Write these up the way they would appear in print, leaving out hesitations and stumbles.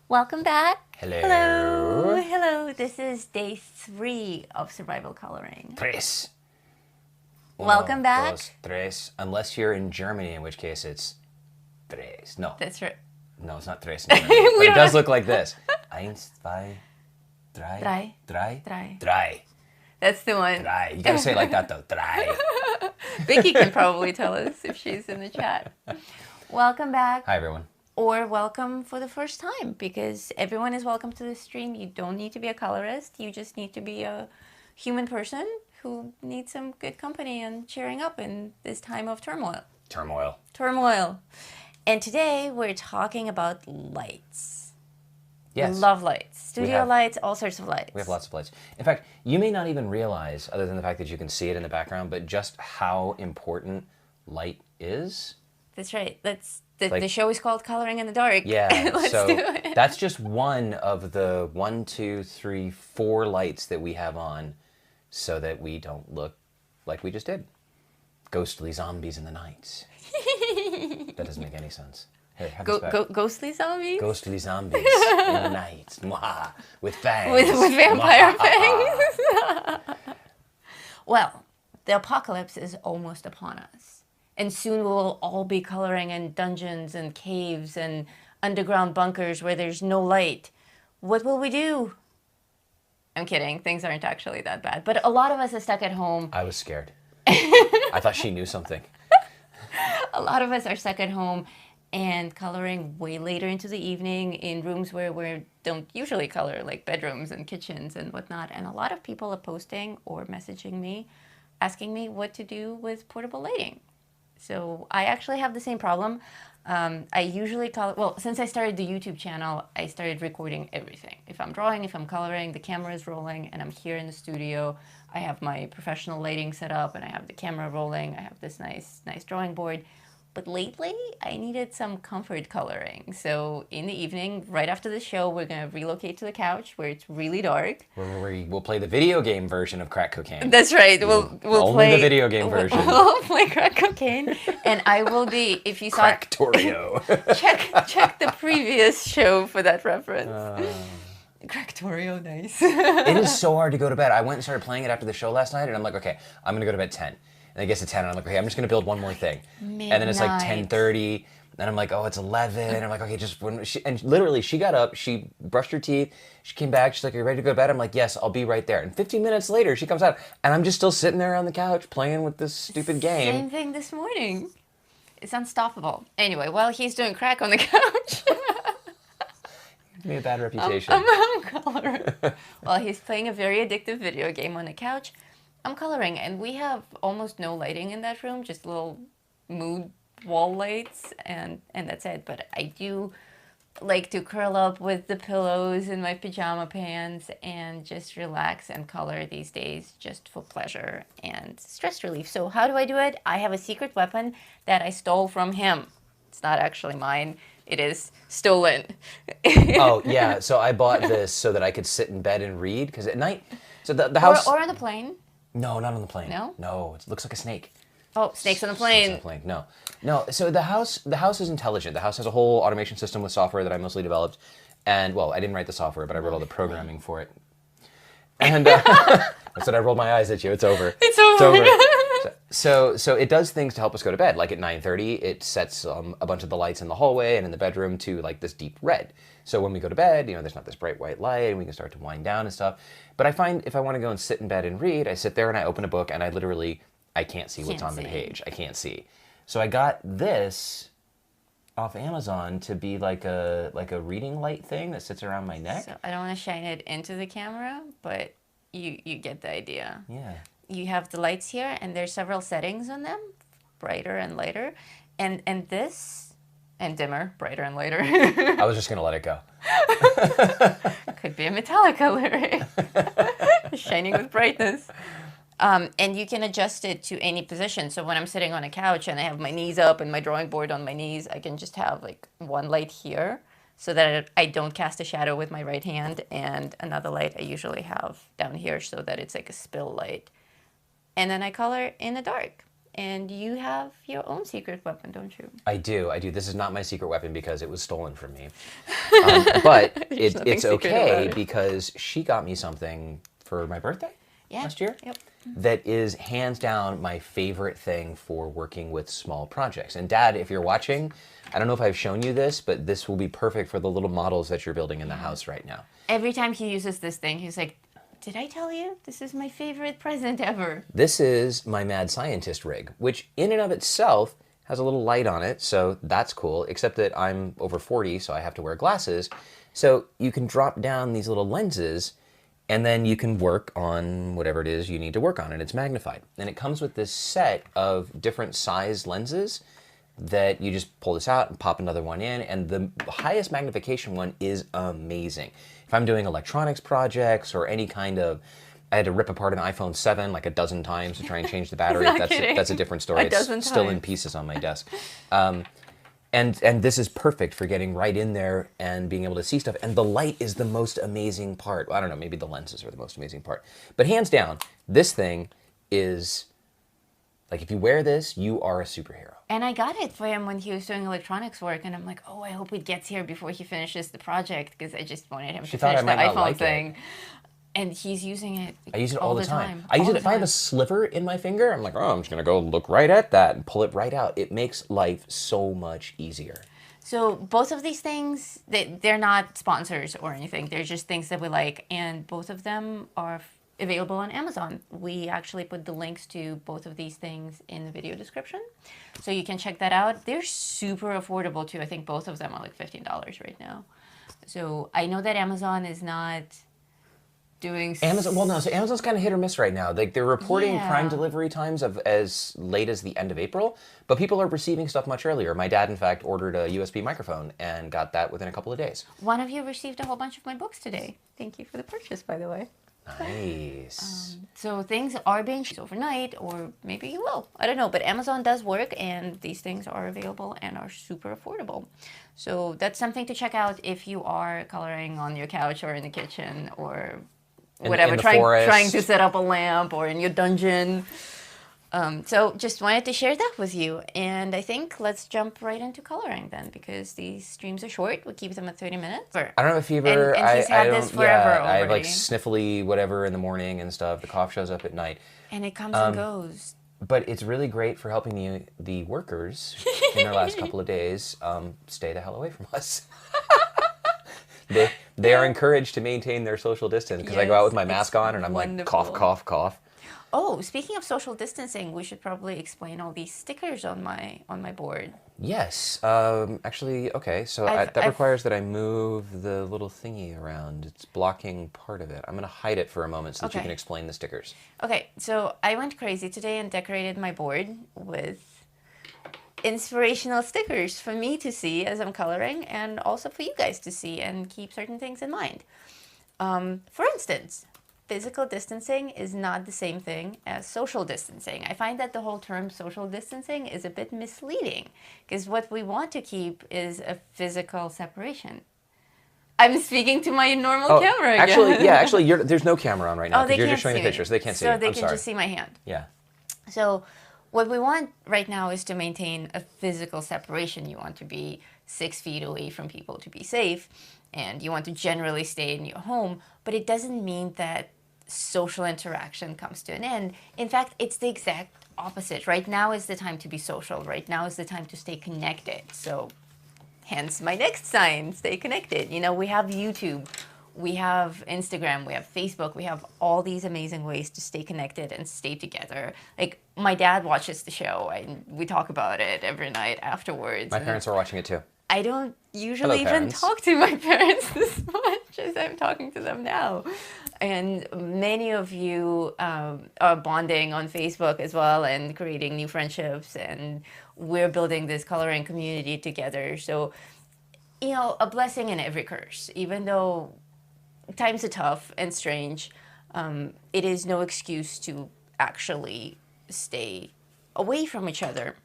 Welcome back. Hello. Hello. Hello. This is day 3 of survival coloring. Tres. Welcome back. Dos, tres. Unless you're in Germany, in which case it's tres. No. That's right. No, it's not tres in Germany. But it does look like this. Eins, zwei, drei. Drei. Drei. Drei. Drei. That's the one. Drei. You gotta say it like that though. Drei. Vicky can probably tell us if she's in the chat. Welcome back. Hi, everyone. Or welcome for the first time, because everyone is welcome to this stream. You don't need to be a colorist. You just need to be a human person who needs some good company and cheering up in this time of turmoil. Turmoil. And today we're talking about lights. Yes. We love lights. Studio lights, all sorts of lights. We have lots of lights. In fact, you may not even realize, other than the fact that you can see it in the background, but just how important light is. That's right. The show is called Coloring in the Dark. Yeah, Let's so do it. that's just one of the 1, 2, 3, 4 lights that we have on so that we don't look like we just did. Ghostly zombies in the night. That doesn't make any sense. Hey, have this back. Ghostly zombies? Ghostly zombies in the night. Mwah, with fangs. With vampire fangs. Well, the apocalypse is almost upon us. And soon we'll all be coloring in dungeons and caves and underground bunkers where there's no light. What will we do? I'm kidding. Things aren't actually that bad. But a lot of us are stuck at home. I was scared. I thought she knew something. A lot of us are stuck at home and coloring way later into the evening in rooms where we don't usually color, like bedrooms and kitchens and whatnot. And a lot of people are posting or messaging me, asking me what to do with portable lighting. So I actually have the same problem. I usually color, well, since I started the YouTube channel, I started recording everything. If I'm drawing, if I'm coloring, the camera is rolling and I'm here in the studio. I have my professional lighting set up and I have the camera rolling. I have this nice drawing board. But lately, I needed some comfort coloring. So in the evening, right after the show, we're going to relocate to the couch where it's really dark. We'll play the video game version of crack cocaine. That's right. We'll only play the video game version. We'll play crack cocaine, and I will be. If you saw Cracktorio. check the previous show for that reference. Cracktorio, nice. It is so hard to go to bed. I went and started playing it after the show last night, and I'm like, okay, I'm gonna go to bed 10. And I guess at 10, and I'm like, okay, I'm just gonna build one more thing. Midnight. And then it's like 10:30, and I'm like, oh, it's 11. And I'm like, okay, and literally, she got up, she brushed her teeth, she came back, she's like, are you ready to go to bed? I'm like, yes, I'll be right there. And 15 minutes later, she comes out, and I'm just still sitting there on the couch playing with this stupid game. Same thing this morning. It's unstoppable. Anyway, while he's doing crack on the couch. Give me a bad reputation. I'm coloring. While he's playing a very addictive video game on the couch, I'm coloring, and we have almost no lighting in that room, just little mood wall lights, and that's it. But I do like to curl up with the pillows in my pajama pants and just relax and color these days just for pleasure and stress relief. So how do I do it? I have a secret weapon that I stole from him. It's not actually mine. It is stolen. Oh, yeah. So I bought this so that I could sit in bed and read, because at night, so the house... Or on the plane. No, not on the plane. No? No, it looks like a snake. Oh, snakes on the plane. Snakes on the plane. No. So the house is intelligent. The house has a whole automation system with software that I mostly developed. And, well, I didn't write the software, but I wrote all the programming for it. And I said I rolled my eyes at you. It's over. It's over. So it does things to help us go to bed. Like at 9:30, it sets a bunch of the lights in the hallway and in the bedroom to like this deep red. So when we go to bed, there's not this bright white light, and we can start to wind down and stuff. But I find if I want to go and sit in bed and read, I sit there and I open a book, and I can't see what's on the page. I can't see. So I got this off Amazon to be like a reading light thing that sits around my neck. So I don't want to shine it into the camera, but you get the idea. Yeah. You have the lights here, and there's several settings on them, brighter and lighter, and this, and dimmer, brighter and lighter. I was just gonna let it go. Could be a Metallica lyric. Shining with brightness. And you can adjust it to any position. So when I'm sitting on a couch and I have my knees up and my drawing board on my knees, I can just have like one light here so that I don't cast a shadow with my right hand, and another light I usually have down here so that it's like a spill light. And then I color in the dark. And you have your own secret weapon, don't you? I do. This is not my secret weapon because it was stolen from me. But it's okay because she got me something for my birthday last year. Yep. That is hands down my favorite thing for working with small projects. And Dad, if you're watching, I don't know if I've shown you this, but this will be perfect for the little models that you're building in the house right now. Every time he uses this thing, he's like, did I tell you? This is my favorite present ever. This is my Mad Scientist rig, which in and of itself has a little light on it, so that's cool, except that I'm over 40, so I have to wear glasses. So you can drop down these little lenses, and then you can work on whatever it is you need to work on, and it's magnified. And it comes with this set of different size lenses that you just pull this out and pop another one in, and the highest magnification one is amazing. If I'm doing electronics projects or any kind of, I had to rip apart an iPhone 7 like a dozen times to try and change the battery. That's a different story. It's still in pieces on my desk. And this is perfect for getting right in there and being able to see stuff. And the light is the most amazing part. Well, I don't know, maybe the lenses are the most amazing part. But hands down, this thing is, like, if you wear this, you are a superhero. And I got it for him when he was doing electronics work, and I'm like, oh, I hope it gets here before he finishes the project, because I just wanted him to finish the iPhone thing. And he's using it. I use it all the time. I use it if I have a sliver in my finger. I'm like, oh, I'm just gonna go look right at that and pull it right out. It makes life so much easier. So both of these things, they're not sponsors or anything. They're just things that we like, and both of them are available on Amazon. We actually put the links to both of these things in the video description, so you can check that out. They're super affordable too. I think both of them are like $15 right now. So I know that Amazon is not doing Amazon. Well, no. So Amazon's kind of hit or miss right now. Like, they're reporting Prime delivery times of as late as the end of April, but people are receiving stuff much earlier. My dad, in fact, ordered a USB microphone and got that within a couple of days. One of you received a whole bunch of my books today. Thank you for the purchase, by the way. Nice. So things are being shipped overnight, or maybe you will. I don't know, but Amazon does work, and these things are available and are super affordable. So that's something to check out if you are coloring on your couch or in the kitchen or whatever, trying to set up a lamp or in your dungeon. So just wanted to share that with you. And I think let's jump right into coloring then, because these streams are short. We keep them at 30 minutes. I don't have a fever. And he's had this forever already. I have like sniffly whatever in the morning and stuff. The cough shows up at night. And it comes and goes. But it's really great for helping the workers in their last couple of days stay the hell away from us. They are encouraged to maintain their social distance, because I go out with my mask on and I'm like, cough, cough, cough. Oh, speaking of social distancing, we should probably explain all these stickers on my board. Yes. Actually, okay. So that requires that I move the little thingy around. It's blocking part of it. I'm going to hide it for a moment so that you can explain the stickers. Okay. So I went crazy today and decorated my board with inspirational stickers for me to see as I'm coloring, and also for you guys to see and keep certain things in mind. For instance, physical distancing is not the same thing as social distancing. I find that the whole term social distancing is a bit misleading, because what we want to keep is a physical separation. I'm speaking to my normal camera again. Actually, there's no camera on right now, because you're just showing the picture, so they can't see it. So they can just see my hand. Yeah. So what we want right now is to maintain a physical separation. You want to be 6 feet away from people to be safe, and you want to generally stay in your home, but it doesn't mean that social interaction comes to an end. In fact, it's the exact opposite. Right now is the time to be social. Right now is the time to stay connected. So hence my next sign, stay connected. You know, we have YouTube, we have Instagram, we have Facebook, we have all these amazing ways to stay connected and stay together. Like, my dad watches the show, and we talk about it every night afterwards. My parents are watching it too. I don't usually even talk to my parents this much as I'm talking to them now. And many of you are bonding on Facebook as well and creating new friendships, and we're building this coloring community together. So, you know, a blessing in every curse. Even though times are tough and strange, it is no excuse to actually stay away from each other.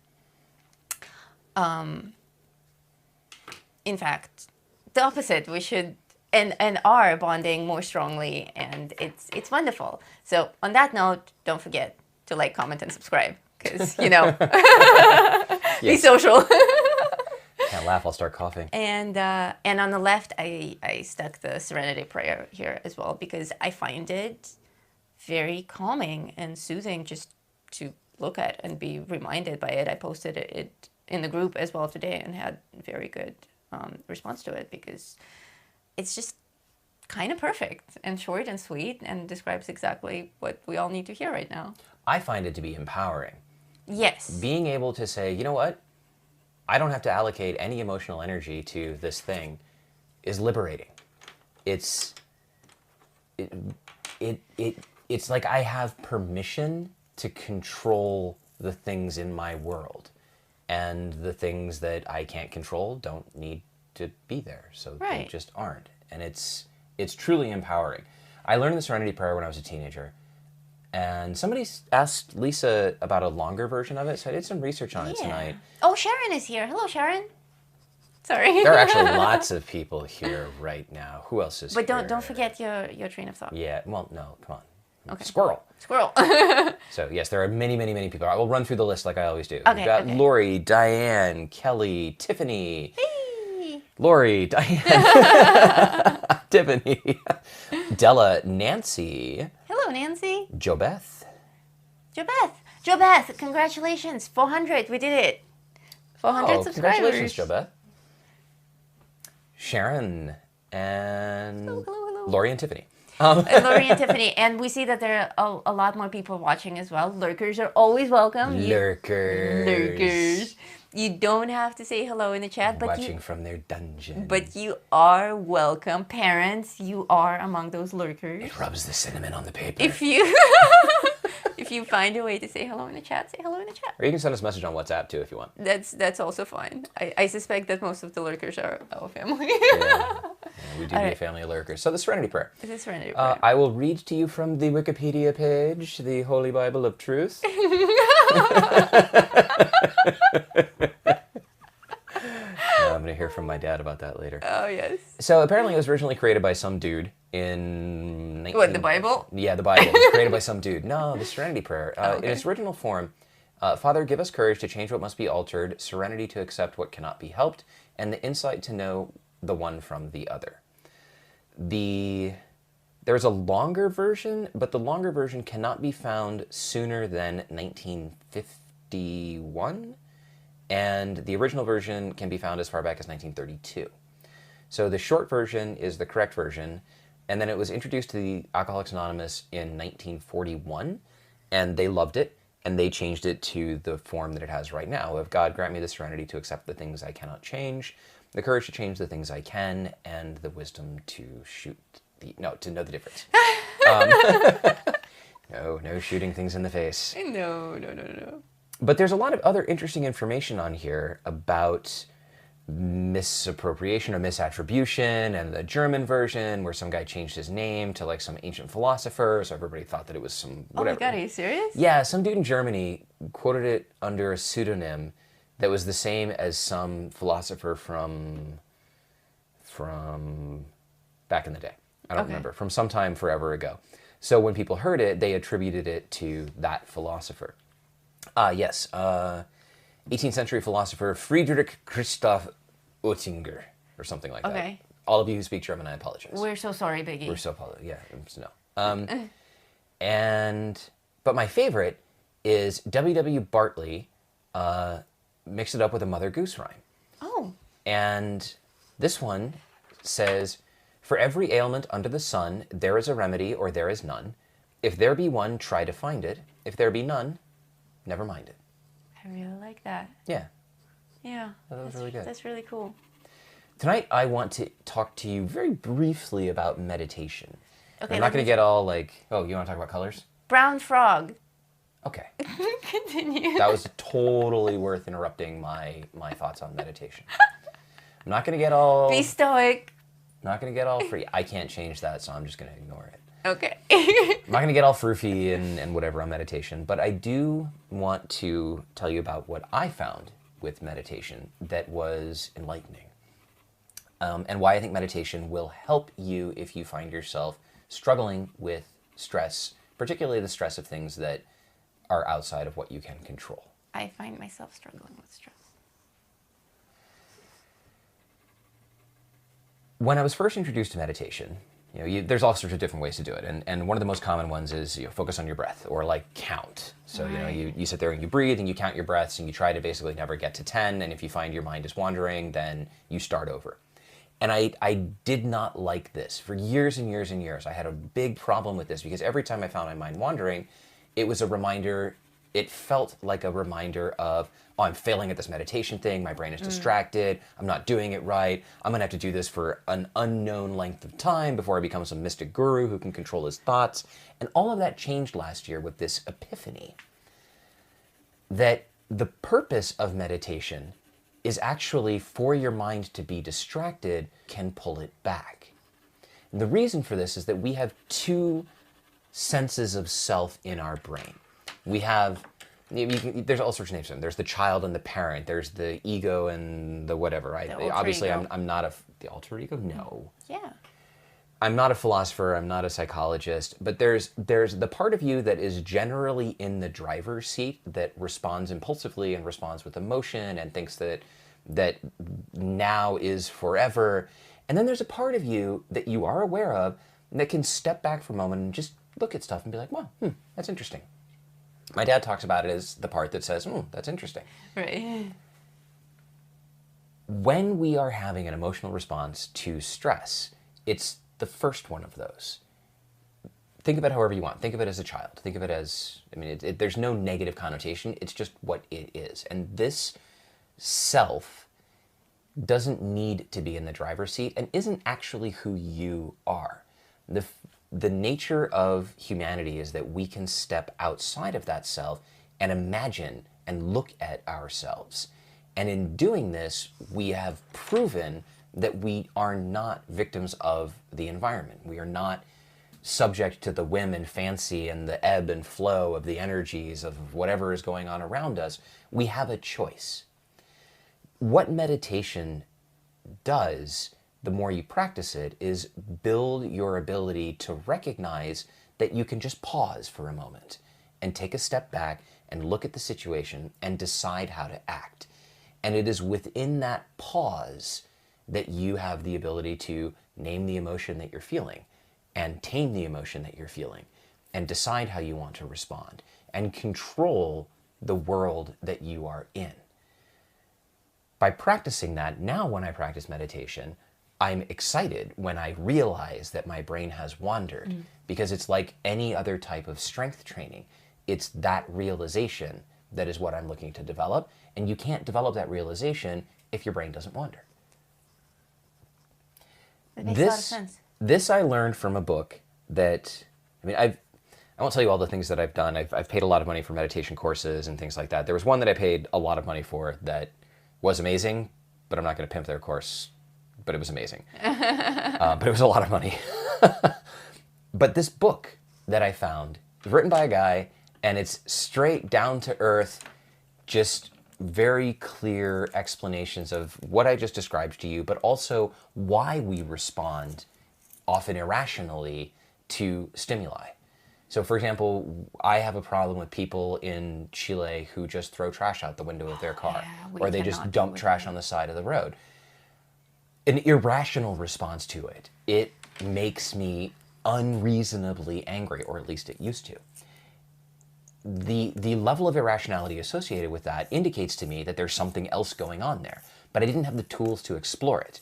In fact, the opposite. We should and are bonding more strongly, and it's wonderful. So on that note, don't forget to like, comment, and subscribe, because, you know, be Yes. social. Can't laugh, I'll start coughing. And on the left, I stuck the Serenity Prayer here as well because I find it very calming and soothing just to look at and be reminded by it. I posted it in the group as well today and had very good response to it because it's just kind of perfect and short and sweet and describes exactly what we all need to hear right now. I find it to be empowering. Yes. Being able to say, you know what? I don't have to allocate any emotional energy to this thing is liberating. It's like I have permission to control the things in my world. And the things that I can't control don't need to be there. So they Right. just aren't. And it's truly empowering. I learned the Serenity Prayer when I was a teenager. And somebody asked Lisa about a longer version of it, so I did some research on it tonight. Oh, Sharon is here. Hello, Sharon. Sorry. There are actually lots of people here right now. Who else is But here? don't forget your train of thought. Yeah, well, no, come on. Okay. Squirrel. Squirrel. So, yes, there are many, many, many people. I will run through the list like I always do. Okay, We've got okay. Lori, Diane, Kelly, Tiffany. Hey. Lori, Diane, Tiffany, Della, Nancy, Hello, Nancy. JoBeth. JoBeth, congratulations. 400. We did it. 400 subscribers. Congratulations, JoBeth. Sharon and hello. Lori and Tiffany. And Lori and Tiffany. And we see that there are a lot more people watching as well. Lurkers are always welcome. Lurkers. You don't have to say hello in the chat, but Watching from their dungeon. But you are welcome. Parents, you are among those lurkers. It rubs the cinnamon on the paper. If you if you find a way to say hello in the chat, say hello in the chat. Or you can send us a message on WhatsApp too if you want. That's also fine. I suspect that most of the lurkers are our family. Yeah, we do be a right. family of lurkers. So the Serenity Prayer. It is Serenity Prayer. I will read to you from the Wikipedia page, the Holy Bible of Truth. I'm going to hear from my dad about that later. Oh, yes. So apparently it was originally created by some dude in... What, the Bible? Yeah, the Bible. It was created by some dude. No, the Serenity Prayer. Okay. In its original form, Father, give us courage to change what must be altered, serenity to accept what cannot be helped, and the insight to know the one from the other. There's a longer version, but the longer version cannot be found sooner than 1951, and the original version can be found as far back as 1932. So the short version is the correct version, and then it was introduced to the Alcoholics Anonymous in 1941, and they loved it, and they changed it to the form that it has right now of God grant me the serenity to accept the things I cannot change, the courage to change the things I can, and the wisdom to to know the difference. No shooting things in the face. No. But there's a lot of other interesting information on here about misappropriation or misattribution, and the German version where some guy changed his name to like some ancient philosopher, so everybody thought that it was some whatever. Oh my God, are you serious? Yeah, some dude in Germany quoted it under a pseudonym that was the same as some philosopher from back in the day. I don't remember, from some time forever ago. So when people heard it, they attributed it to that philosopher. Yes, 18th century philosopher Friedrich Christoph Oettinger, or something like that. Okay. All of you who speak German, I apologize. We're so sorry, Biggie. We're so apologetic. Yeah, no. But my favorite is W.W. Bartley mixed it up with a Mother Goose rhyme. Oh. And this one says, for every ailment under the sun, there is a remedy or there is none. If there be one, try to find it. If there be none, never mind it. I really like that. Yeah. Yeah. That was really good. That's really cool. Tonight, I want to talk to you very briefly about meditation. Okay, I'm not going to get all like, oh, you want to talk about colors? Brown frog. Okay. Continue. That was totally worth interrupting my thoughts on meditation. I'm not going to get all... Be stoic. Not going to get all free. I can't change that, so I'm just going to ignore it. Okay. I'm not going to get all froofy and whatever on meditation, but I do want to tell you about what I found with meditation that was enlightening. And why I think meditation will help you if you find yourself struggling with stress, particularly the stress of things that are outside of what you can control. I find myself struggling with stress. When I was first introduced to meditation, there's all sorts of different ways to do it, and one of the most common ones is focus on your breath, or like count. So you sit there and you breathe and you count your breaths and you try to basically never get to 10, and if you find your mind is wandering, then you start over. And I did not like this for years and years and years. I had a big problem with this because every time I found my mind wandering, it was a reminder. It felt like a reminder of, oh, I'm failing at this meditation thing. My brain is distracted. I'm not doing it right. I'm going to have to do this for an unknown length of time before I become some mystic guru who can control his thoughts. And all of that changed last year with this epiphany that the purpose of meditation is actually for your mind to be distracted, can pull it back. And the reason for this is that we have two senses of self in our brain. We have, there's all sorts of names for them. There's the child and the parent. There's the ego and the whatever, right? Obviously, ego. I'm not the alter ego. No. Yeah. I'm not a philosopher. I'm not a psychologist. But there's the part of you that is generally in the driver's seat that responds impulsively and responds with emotion and thinks that now is forever. And then there's a part of you that you are aware of that can step back for a moment and just look at stuff and be like, well, that's interesting. My dad talks about it as the part that says, that's interesting. Right. When we are having an emotional response to stress, it's the first one of those. Think of it however you want. Think of it as a child. Think of it as, there's no negative connotation. It's just what it is. And this self doesn't need to be in the driver's seat and isn't actually who you are. The nature of humanity is that we can step outside of that self and imagine and look at ourselves. And in doing this, we have proven that we are not victims of the environment. We are not subject to the whim and fancy and the ebb and flow of the energies of whatever is going on around us. We have a choice. What meditation does, the more you practice it, is build your ability to recognize that you can just pause for a moment and take a step back and look at the situation and decide how to act. And it is within that pause that you have the ability to name the emotion that you're feeling and tame the emotion that you're feeling and decide how you want to respond and control the world that you are in. By practicing that, now when I practice meditation, I'm excited when I realize that my brain has wandered because it's like any other type of strength training. It's that realization that is what I'm looking to develop, and you can't develop that realization if your brain doesn't wander. That makes a lot of sense. This I learned from a book that, I won't tell you all the things that I've done. I've paid a lot of money for meditation courses and things like that. There was one that I paid a lot of money for that was amazing, but I'm not going to pimp their course, but it was amazing. But it was a lot of money. But this book that I found was written by a guy, and it's straight down to earth, just very clear explanations of what I just described to you, but also why we respond often irrationally to stimuli. So for example, I have a problem with people in Chile who just throw trash out the window of their car, or they just dump trash on the side of the road. An irrational response to it. It makes me unreasonably angry, or at least it used to. The level of irrationality associated with that indicates to me that there's something else going on there, but I didn't have the tools to explore it.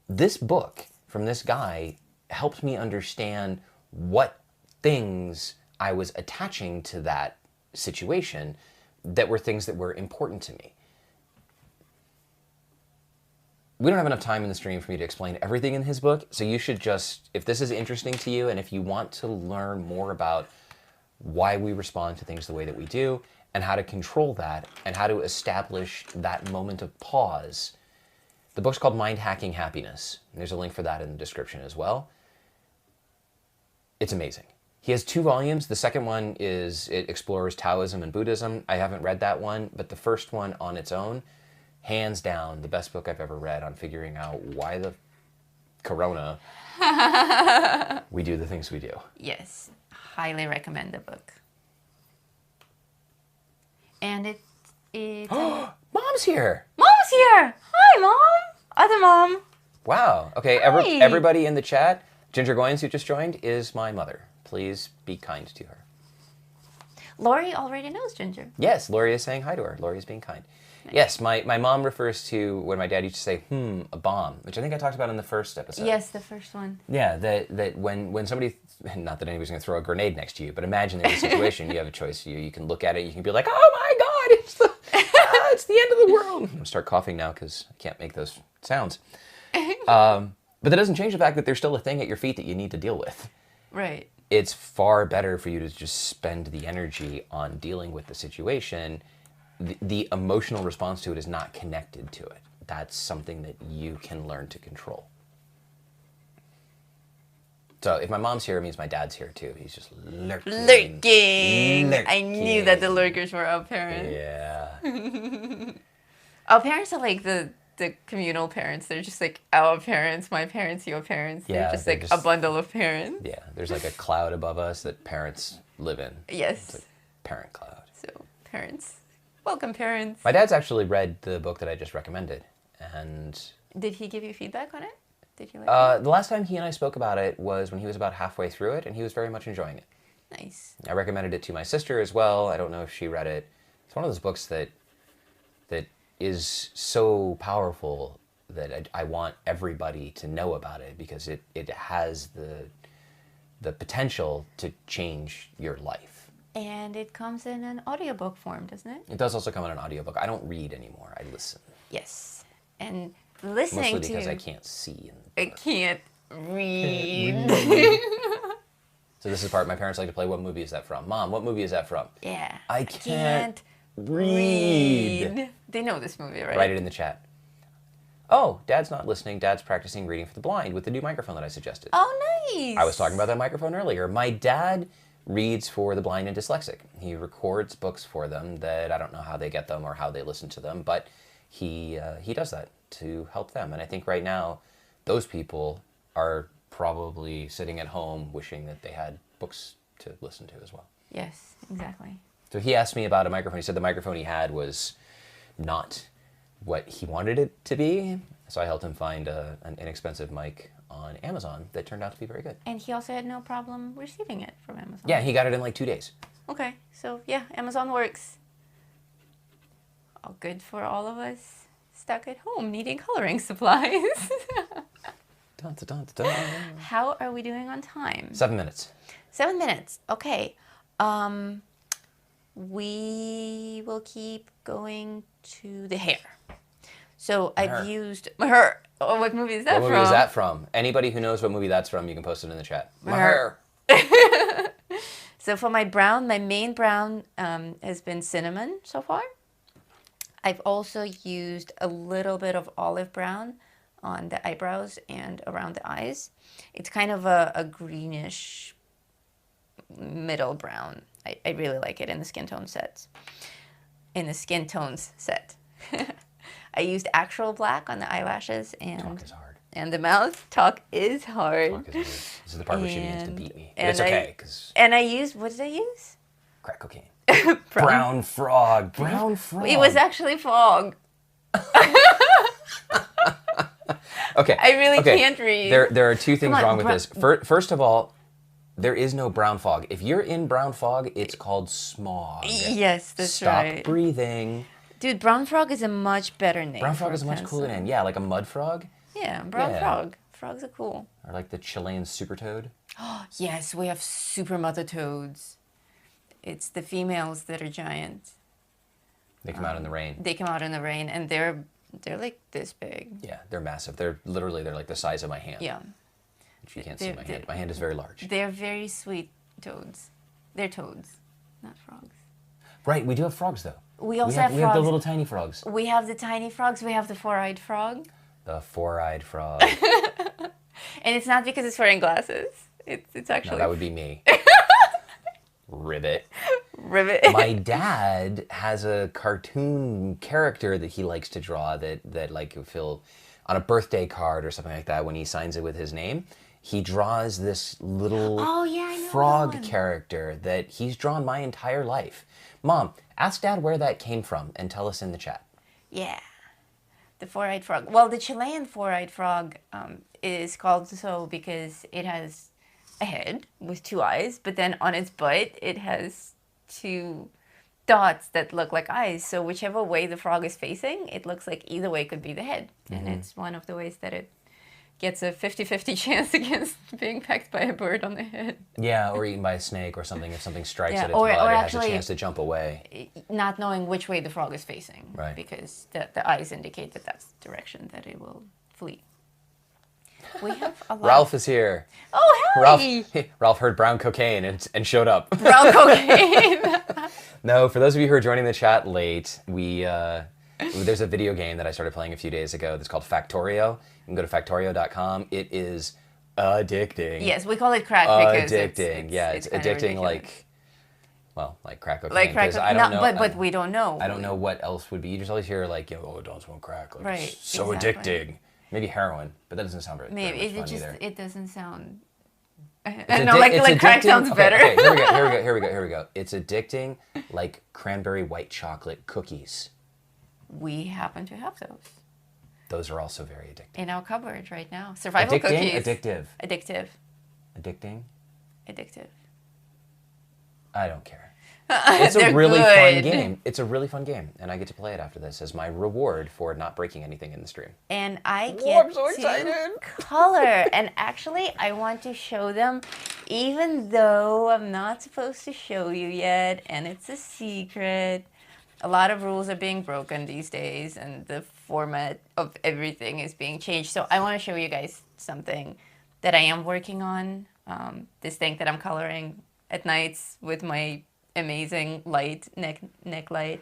This book from this guy helped me understand what things I was attaching to that situation that were things that were important to me. We don't have enough time in the stream for me to explain everything in his book, so you should just, if this is interesting to you and if you want to learn more about why we respond to things the way that we do and how to control that and how to establish that moment of pause, the book's called Mind Hacking Happiness. There's a link for that in the description as well. It's amazing. He has 2 volumes. The second one it explores Taoism and Buddhism. I haven't read that one, but the first one on its own, hands down, the best book I've ever read on figuring out why the corona we do the things we do. Yes. Highly recommend the book. And it's Mom's here. Mom's here. Hi, Mom. Other mom. Wow. Okay, Hi. everybody in the chat, Ginger Goins, who just joined, is my mother. Please be kind to her. Lori already knows Ginger. Yes, Lori is saying hi to her. Lori is being kind. Nice. Yes, my mom refers to when my dad used to say, a bomb, which I think I talked about in the first episode. Yes, the first one. Yeah, that when somebody, not that anybody's going to throw a grenade next to you, but imagine there's a situation, you have a choice. You can look at it, you can be like, oh my God, it's the end of the world. I'm going to start coughing now because I can't make those sounds. But that doesn't change the fact that there's still a thing at your feet that you need to deal with. Right. It's far better for you to just spend the energy on dealing with the situation. The emotional response to it is not connected to it. That's something that you can learn to control. So if my mom's here, it means my dad's here too. He's just lurking. Lurking. I knew that the lurkers were our parents. Yeah. Our parents are like the communal parents. They're just like our parents, my parents, your parents. Yeah, they're just a bundle of parents. Yeah, there's like a cloud above us that parents live in. Yes. It's like parent cloud. So, parents. Welcome, parents. My dad's actually read the book that I just recommended. And did he give you feedback on it? Did you like it? The last time he and I spoke about it was when he was about halfway through it, and he was very much enjoying it. Nice. I recommended it to my sister as well. I don't know if she read it. It's one of those books that is so powerful that I want everybody to know about it because it has the potential to change your life. And it comes in an audiobook form, doesn't it? It does also come in an audiobook. I don't read anymore. I listen. Yes. And listening Mostly because I can't see. I can't read. So this is part my parents like to play. What movie is that from? Mom, what movie is that from? Yeah. I can't read. They know this movie, right? Write it in the chat. Oh, Dad's not listening. Dad's practicing reading for the blind with the new microphone that I suggested. Oh, nice. I was talking about that microphone earlier. My dad reads for the blind and dyslexic. He records books for them that I don't know how they get them or how they listen to them, but he does that to help them. And I think right now, those people are probably sitting at home wishing that they had books to listen to as well. Yes, exactly. So he asked me about a microphone. He said the microphone he had was not what he wanted it to be. So I helped him find an inexpensive mic on Amazon that turned out to be very good. And he also had no problem receiving it from Amazon. Yeah, he got it in like 2 days. Okay, so yeah, Amazon works. All good for all of us stuck at home needing coloring supplies. Dun, dun, dun, dun. How are we doing on time? 7 minutes. 7 minutes. Okay. We will keep going to the hair. So I've used her. Oh, what movie is that from? What movie is that from? Anybody who knows what movie that's from, you can post it in the chat. My hair. So for my brown, my main brown has been cinnamon so far. I've also used a little bit of olive brown on the eyebrows and around the eyes. It's kind of a greenish middle brown. I really like it in the skin tone sets. In the skin tones set. I used actual black on the eyelashes and Talk is hard. And the mouth. Talk is hard. Talk is hard. This is the part where she needs to beat me. But and it's okay, because... And I used, what did I use? Crack cocaine. Brown frog. Brown frog. It was actually fog. Okay. I really can't read. There are two things wrong with this. First of all, there is no brown fog. If you're in brown fog, it's called smog. Yes, that's right. Stop breathing. Dude, brown frog is a much better name. Brown frog is a much cooler name. Yeah, like a mud frog. Yeah, brown frog. Frogs are cool. Or like the Chilean super toad. Oh, yes, we have super mother toads. It's the females that are giant. They come out in the rain. They come out in the rain, and they're like this big. Yeah, they're massive. They're like the size of my hand. Yeah. Which you can't see my hand. My hand is very large. They're very sweet toads. They're toads, not frogs. Right, we do have frogs though. We also have frogs. We have the little tiny frogs. We have the tiny frogs. We have the four-eyed frog. The four-eyed frog. And it's not because it's wearing glasses. It's actually... No, that would be me. Ribbit. Ribbit. My dad has a cartoon character that he likes to draw that like if he'll, on a birthday card or something like that, when he signs it with his name, he draws this little Oh, yeah, I know that frog one. character that he's drawn my entire life. Mom, ask Dad where that came from and tell us in the chat. Yeah. The four-eyed frog. Well, the Chilean four-eyed frog is called so because it has a head with two eyes, but then on its butt it has two dots that look like eyes. So whichever way the frog is facing, it looks like either way could be the head. And it's one of the ways that it gets a 50-50 chance against being pecked by a bird on the head. Yeah, or eaten by a snake or something. If something strikes Yeah, at its or butt, it has actually- a chance to jump away. Not knowing which way the frog is facing. Right. Because the eyes indicate that that's the direction that it will flee. We have a lot. Ralph is here. Oh, hi! Ralph heard brown cocaine and showed up. Brown cocaine. No, for those of you who are joining the chat late, there's a video game that I started playing a few days ago that's called Factorio. You can go to factorio.com. It is addicting. Yes, we call it crack because addicting. It's kinda addicting ridiculous. like crack cocaine. Like crack 'cause cocaine. I don't No, know, but we don't know. I don't know what else would be. You just always hear like, don't smoke crack. Like, Right, it's so exactly. addicting. Maybe heroin, but that doesn't sound very Maybe much it fun just either. it doesn't sound. It's No, like crack addicting- sounds okay, better. Okay, here we go. It's addicting like cranberry white chocolate cookies. We happen to have those Those are also very addicting. in our cupboard right now. Survival cookies. Addictive. Addictive. Addicting? Addictive. I don't care. It's a They're really fun good. game. It's a really fun game, and I get to play it after this as my reward for not breaking anything in the stream. And I I'm get so to excited. color. And actually, I want to show them, even though I'm not supposed to show you yet, and it's a secret. A lot of rules are being broken these days, and the format of everything is being changed. So I want to show you guys something that I am working on. This thing that I'm coloring at nights with my amazing neck light.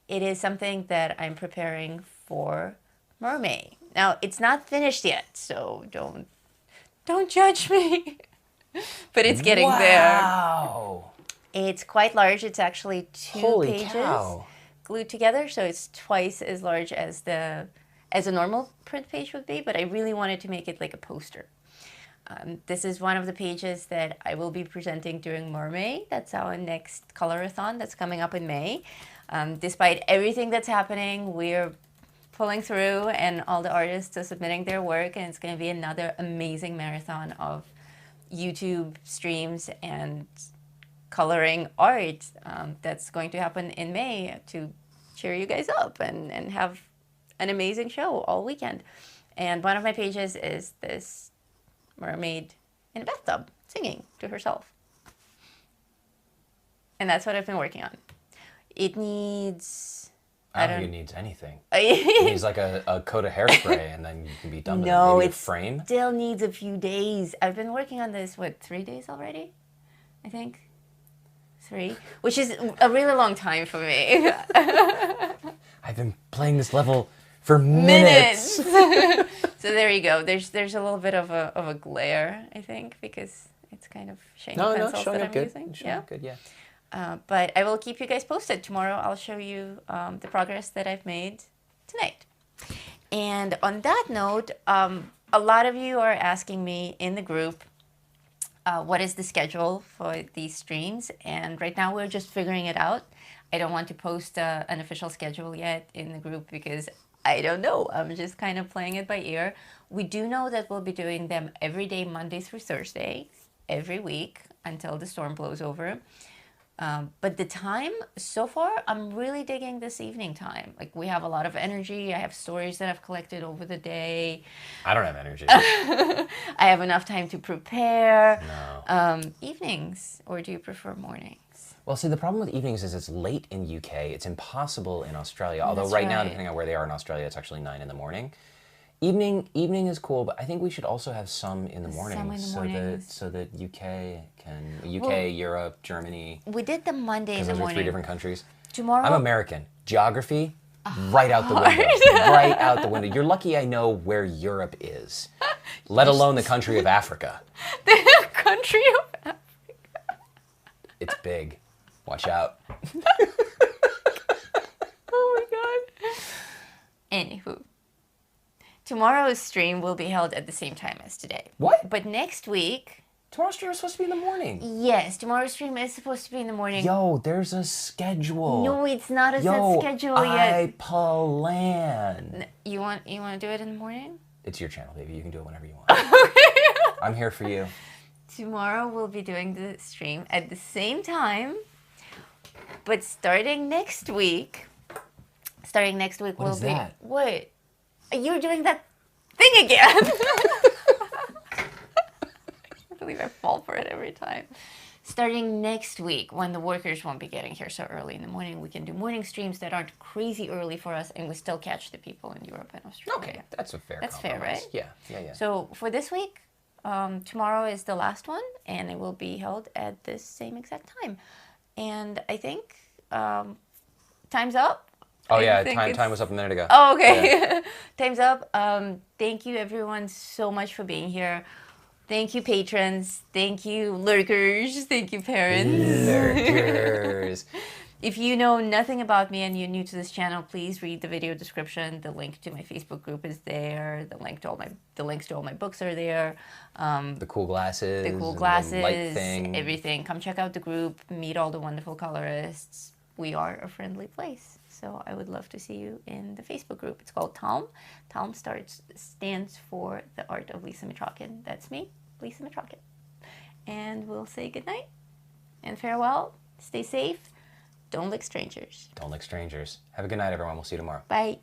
It is something that I'm preparing for Mermaid. Now, it's not finished yet, so don't judge me. But it's getting there. Wow! It's quite large. It's actually two Holy pages cow. glued together, so it's twice as large as a normal print page would be, but I really wanted to make it like a poster. This is one of the pages that I will be presenting during Mermaid. That's our next colorathon that's coming up in May. Despite everything that's happening, we're pulling through and all the artists are submitting their work, and it's going to be another amazing marathon of YouTube streams and coloring art that's going to happen in May to cheer you guys up and have an amazing show all weekend. And one of my pages is this mermaid in a bathtub singing to herself. And that's what I've been working on. It needs... I don't think it needs anything. It needs like a coat of hairspray and then you can be done with it. No, Maybe it a frame. still needs a few days. I've been working on this, 3 days already? I think. 3. Which is a really long time for me. I've been playing this level for minutes. So there you go. There's a little bit of a glare, I think, because it's kind of shiny pencils showing that up I'm good. using. Showing up good, yeah. But I will keep you guys posted. Tomorrow I'll show you the progress that I've made tonight. And on that note, a lot of you are asking me in the group, what is the schedule for these streams? And right now we're just figuring it out. I don't want to post an official schedule yet in the group because I don't know. I'm just kind of playing it by ear. We do know that we'll be doing them every day, Monday through Thursday, every week until the storm blows over. But the time, so far, I'm really digging this evening time. Like, we have a lot of energy. I have stories that I've collected over the day. I don't have energy. I have enough time to prepare. No. Evenings, or do you prefer mornings? Well, see, the problem with evenings is it's late in UK. It's impossible in Australia. Although That's right now, right. depending on where they are in Australia, it's actually 9 in the morning. Evening is cool, but I think we should also have some in the morning, Some in the mornings. so that UK, Well, Europe, Germany. We did the Monday in Because the those are 3 morning. different countries. Tomorrow, I'm American. Geography, right out the window. Right out the window. You're lucky I know where Europe is, let alone the country of Africa. the country of... It's big. Watch out. Oh my god. Anywho. Tomorrow's stream will be held at the same time as today. What? But next week... Tomorrow's stream is supposed to be in the morning. Yes, tomorrow's stream is supposed to be in the morning. Yo, there's a schedule. No, it's not a set schedule yet. I plan. You want to do it in the morning? It's your channel, baby. You can do it whenever you want. I'm here for you. Tomorrow we'll be doing the stream at the same time, but starting next week What is that? What? You're doing that thing again. I believe I fall for it every time. Starting next week, when the workers won't be getting here so early in the morning, we can do morning streams that aren't crazy early for us, and we still catch the people in Europe and Australia. Okay, that's a fair That's fair, compromise. right? Yeah. So for this week, tomorrow is the last one, and it will be held at this same exact time. And I think time's up. Oh yeah, time was up a minute ago. Oh, okay. Yeah. Time's up. Thank you everyone so much for being here. Thank you, patrons. Thank you, lurkers. Thank you, parents. Lurkers. If you know nothing about me and you're new to this channel, please read the video description. The link to my Facebook group is there. The links to all my books are there. The cool glasses. The cool and glasses. the light thing. Everything. Come check out the group. Meet all the wonderful colorists. We are a friendly place. So I would love to see you in the Facebook group. It's called TALM. TALM stands for The Art of Lisa Mitrokhin. That's me, Lisa Mitrokhin. And we'll say goodnight and farewell. Stay safe. Don't lick strangers. Don't lick strangers. Have a good night, everyone. We'll see you tomorrow. Bye.